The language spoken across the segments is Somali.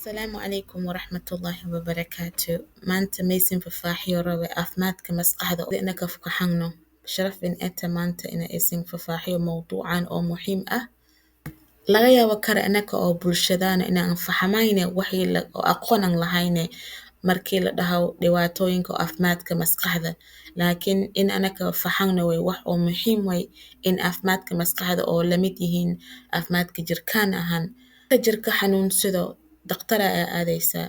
السلام عليكم ورحمة الله وبركاته. maanta maysin fafaaxiyo rabe caafimaadka maskaxda oo inaka fukaxangno sharaf in eta maanta ina isin fafaaxiyo mawduucan oo muhiim ah laga yaabo kara inaka oo bulshadana inaan fahamayne waxii oo aqoon aan lahayne markii la dhaho dhibaatooyinka caafimaadka maskaxda laakiin in anaka fahangno way wax oo muhiim way in caafimaadka maskaxda oo lamid yihiin caafimaadka jirkaan ahaan jirka xanuunsado dhaqtar ayaa aadaysa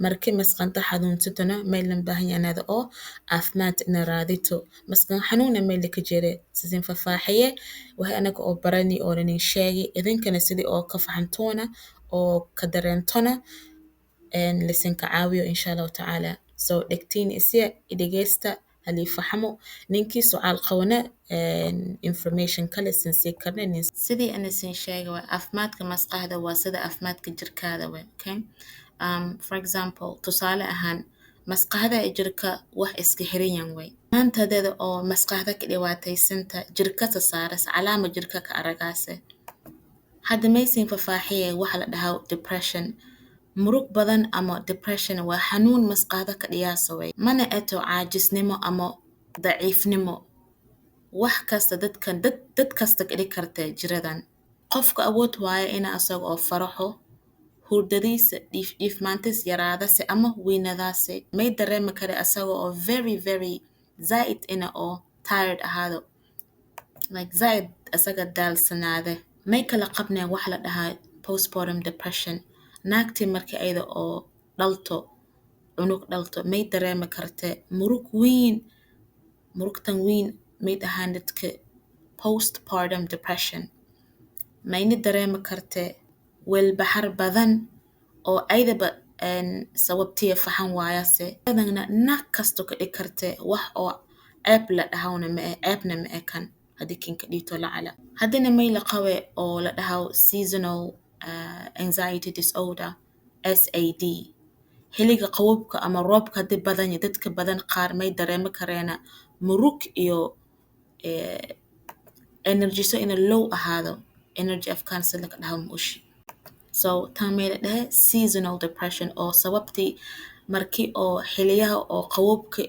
markii masqanta xanuunsatana maylan baahan yahay oo caafimaad ina raadito masqan xanuuna mayl ka jire sidin fafaaxiye waxay anaga oo barani oo nin sheegi idinkana sidii oo ka fahantoona oo ka dareentona lisan ka caawiyo insha Allah taala soo dhegtiin isiya idageysta halii fahmo ninkii su'aal qawana information kale sinsi karnaa sidii ana sin sheegay waa caafimaadka maskaxda waa sida caafimaadka jirkaada way okay for example tusaale ahaan maskaxda iyo jirka wax iska xiran way maantadeeda oo maskaxda ka dhibaataysanta jirka saaras calaamad jirka ka aragaysa hadda maysin fafaaxiye waxa la dhahaa depression murug badan ama depression waa xanuun maskaxda ka dhiyaaso way mana eto caajisnimo ama daciifnimo wax kasta dad kasta ka dhig karta jiradan qofka awood waaye ina asaga oo faraxo hurdadiisa dhiifmaantis yaraadase ama weynadaase may dareemi kara asaga oo very zaid ina oo tired ahaado like zaid asaga daalsanaade may kala qabneen wax la dhahaa postpartum depression naagtii markii ayda oo dhalto cunug dhalto may dareemi karta murugtan weyn may dhahaan dadka postpartum depression mayna dareemi karta walbahaar badan oo aydaba sababtiya fahan waayase adagna naag kasto ka dhig karta wax oo ceeb la dhahawna ma ceebna ma kan hadii kinka dhito lacala hadina may la qawe oo la dhahaw seasonal anxiety disorder SAD xiliga qabowga ama roobka hadii badan dadka badan qaar may dareemi kareena murug iyo energy so in low ahaado energy afkaan sida ka dhahaw muushi so tan may la dhahay seasonal depression oo sababtii markii oo xiliyaha oo qabowga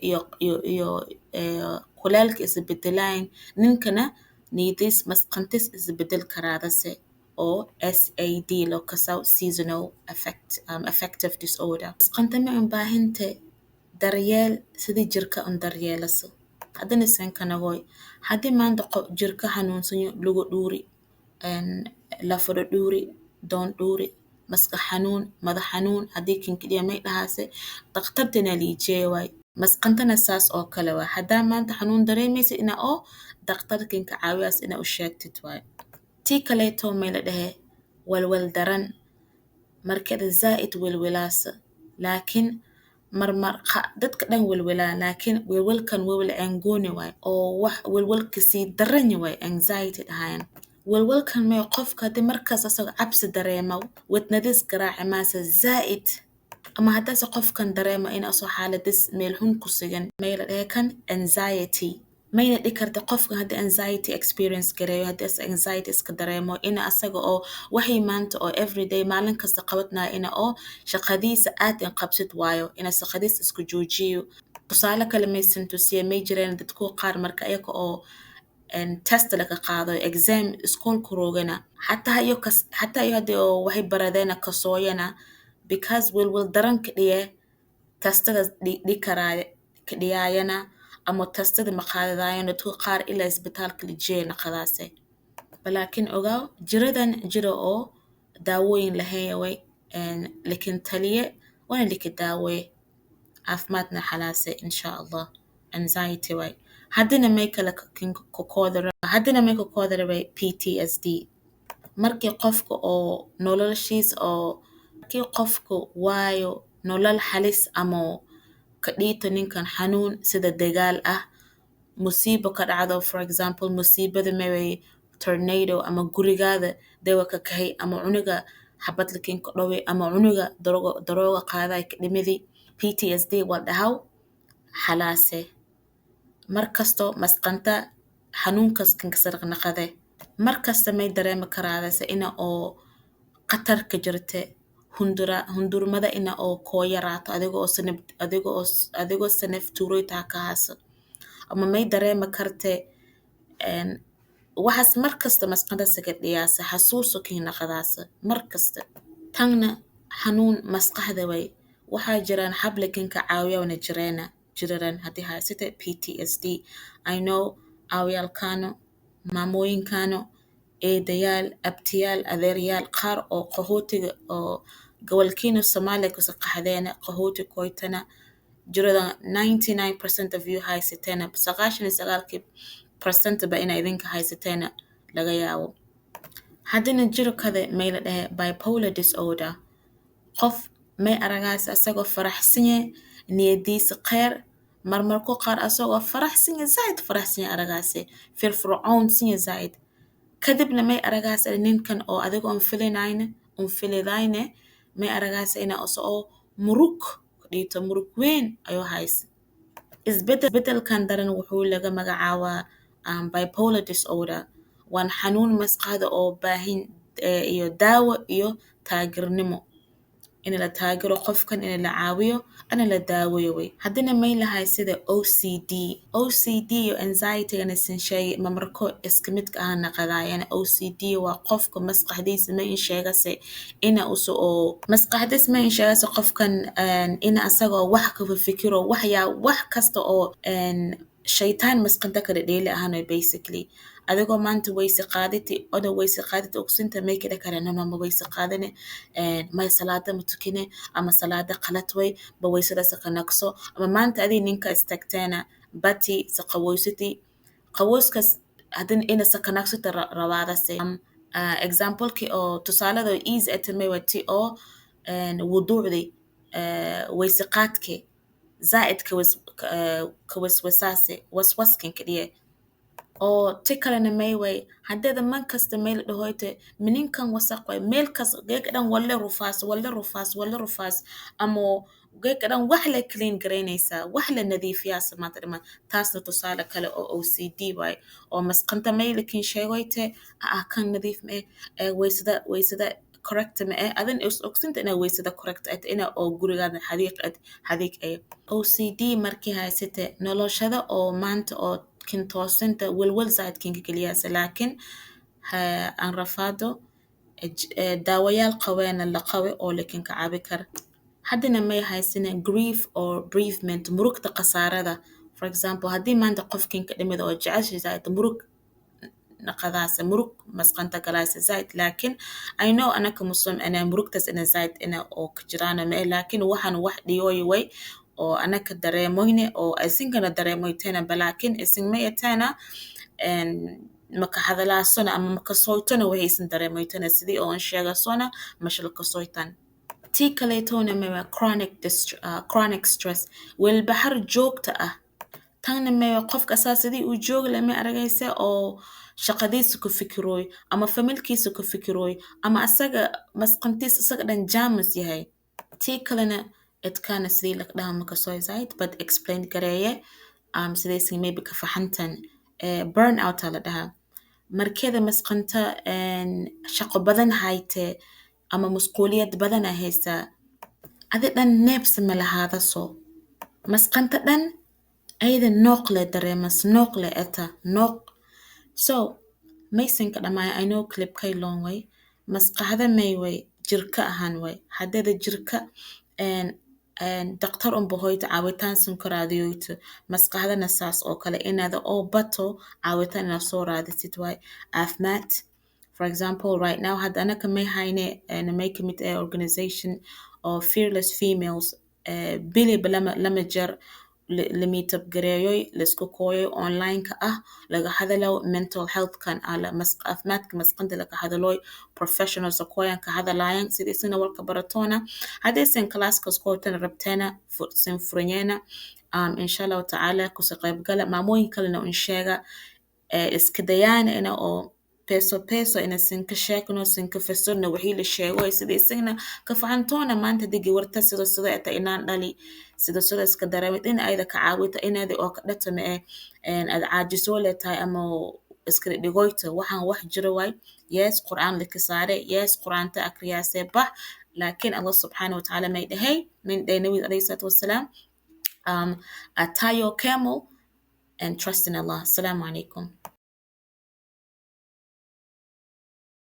iyo kulaalka isbedelaan ninkana niyadiis masqantis isbedel karaadase oo SAD loo kasaw seasonal affective disorder masqanta ma baahinte daryeel sidii jirka daryeelaso hadana san kanagoy hadii maanta jirka xanuunsanyo lagu dhuuri la fado dhuuri doon dhuuri maskax xanuun madax xanuun hadii kinka dhiya may dhahaase dhaqtartana liijeeway masqantana saas oo kale waa hadaa maanta xanuun dareemaysa ina oo dhaqtarkinka caawiyaas ina u sheegtid way tii kaleeto may la dhahay walwal daran markada zaid walwalaasa laakiin marmar dadka dhan walwala laakiin walwalkan walwal angooni way oo wax walwalka si daran way anxiety dhahayn walwalkan may qofka hadii markaas asaga cabsi dareemo wadnadis garaac maasa zaid ama hadaas qofkan dareemo in asoo xaaladis meel xun ku sugan may la dhahay kan anxiety mayna dhikarta qofka hadii anxiety experience gareeyo hadii anxiety iska dareemo in asaga oo waxay maanta oo everyday maalin kasta qabatnaa ina oo shaqadiisa aad in qabsid waayo ina shaqadiisa isku joojiyo tusaale kale maysan tusiye may jireen dadku qaar marka ayaga oo test la ka qaado exam school ku roogana hatta iyo hadii oo waxay baradeena ka sooyana because will daran ka dhiye testada dhikaraay ka dhiyayana ama testada maqaadayana dadku qaar ilaa isbitaalka la jeeyna qadaase laakiin ogaa jiradan jiro oo daawooyin lahayn way laakiin taliye wana lika daaway caafimaadna xalaase insha Allah anxiety way hadina may kala ka koodara PTSD markii qofka oo noloshiis oo markii qofka waayo nolol halis ama ka dhito ninkan xanuun sida dagaal ah musiibo ka dhacdo for example musiibada may tornado ama gurigaada dawa ka kahay ama cunuga xabad lakin ka dhaway ama cunuga darooga qaaday ka dhimidi PTSD waa dhahaw xalaase markasto masqanta xanuunkas kan ka sarqnaqade markasta may dareemi karaadase ina oo qatar ka jirte hundurmada ina oo koo yaraato adigoo sanaf tuuroytaa ka haaso ama may dareema karte waxaas markasta masqada saga dhiyaasa xasuuso kii naqadaasa markasta tanna xanuun masqaxda way waxaa jiraan xablikinka caawiya wana jiraran haddii haysata PTSD. I know aawayaalkaano maamooyinkaano eedayaal abtiyaal adeeryaal qaar oo qaxootiga oo gobolkiina Soomaaliya ku qaxdeena qaxooti koytana jiradan 99% of you haysateena 99% ba ina idinka haysateena laga yaabo haddana jirkada may la dhahay bipolar disorder qof may aragaas asagoo faraxsan niyadiisa qeyr marmarko qaar asagoo faraxsan zaid faraxsan aragaase firfircoon sin zaid kadibna may aragaas ninkan oo adigoon filinayne may aragaas ina oo murug dhiito murug weyn ayuu haysa isbedelkan daran wuxuu laga magacaabaa bipolar disorder waan xanuun masqada oo baahin iyo daawo iyo taageernimo in la taageero qofkan in la caawiyo ana la daaweeyo way haddana may lahay sida OCD iyo anxiety ana sin shay marmarko iska mid ah naqadaayana OCD waa qofka masqaxdiisa ma in sheegase ina oo masqaxdiisa ma in sheegase qofkan ina asagoo wax ka fikiro wax kasta oo shaytaan masqada kala dheeli ahaanay basically adigoo maanta wayse qaadati ogsinta may kala karana ma wayse qaadane may salaada mutukine ama salaada qalad way ba waysada saqanaqso ama maanta adii ninka istagteena bati saqawoysati qawoskas hadin ina saqanaqsata rawaadase example ki oo tusaalada easy atamay wati oo wuduucdi wayse qaadke zaid ka waswaskin kaliya oo tikalena may way haddada man kasta meel dhahoyte mininkan wasaq way meel kas geegadan wala rufaas ama geegadan wax la clean gareynaysa wax la nadiifiyaasa maadama taasna tusaale kale oo OCD way oo masqanta maylikin sheegoyte kan nadiif ma waysada correct ma adan ogsinta ina waysada correct ina oo gurigaada xadiiq ay OCD markii haysate noloshada oo maanta oo kintoosinta walwal zaid kinka kaliyaasa laakiin aan rafaado daawayaal qaweena la qawe oo lakinka caabi kara haddana may haysana grief or bereavement murugta qasaarada for example haddii maanta qofkinka dhimid oo jecesha zaid murug naqadaasa murug masqanta galaasa zaid laakiin I know anaka muslim ana murugtas ina zaid ina oo ka jiraan ma laakiin waxaan wax dhiyooy way oo anaka dareemoyne oo asinkana dareemoyteena balaakin isin mayatana maka hadalaasona ama maka sooytona waxaysan dareemoyteena sidii oo sheegasona mashalka sooytan tii kaleetona ma chronic stress wal bahar joogta ah tanna ma qofka asaasidii uu joogo lama aragaysa oo shaqadiisa ku fikirooy ama familkiisa ku fikirooy ama asaga masqantiisa asaga dhan jaamis yahay tii kalena it kana sidii la dhaha maka soo zaid but explain gareeye sidaysi maybe ka fahantan burn out la dhaha markeeda masqanta shaqo badan hayte ama mas'uuliyad badan haysta adi dhan neebs ma lahaada soo masqanta dhan ayda nooqle dareemas nooqle eta nooq so maysanka dhammaan I know clip kay long way masqaxda may way jirka ahaan way haddada jirka دكتور بهويت عاوتان سنكراديوت مسقهدنا ساس أو كلا إن هذا أو بطو عاوتان نصورة هذا ستواي أفمات for example right now had أنا كمي هاينة أنا make it a organization of fearless females بيلي لما جر لميتب جريوي لسكوكوي أونلاين كأه لقى هذا لو mental health كان على مسق أفمات كمسقند لقى هذا لوي professionals كويان كهذا لاين سيدي سنة والكبرتونا هذا سن كلاس كسكوتن ربتنا سن فرنينا إن شاء الله تعالى كسقيب قال ما موين كلنا إن شاء إسكديان إنه أو peso ina sinka sheekno sinka fasirna wixii la sheego sida isagna ka fahantoona maanta digi warta sida ay inaan dhali sida iska dareemid in ayda ka caawita inaad oo ka dhatame aad caajiso leetahay ama iska dhigoyta waxaan wax jiro way yes quraan la ka saare yes quraanta akriyaasay bah لكن الله سبحانه وتعالى may dhahay من day Nabi عليه الصلاة والسلام tie your camel and trust in Allah. Assalamu alaikum.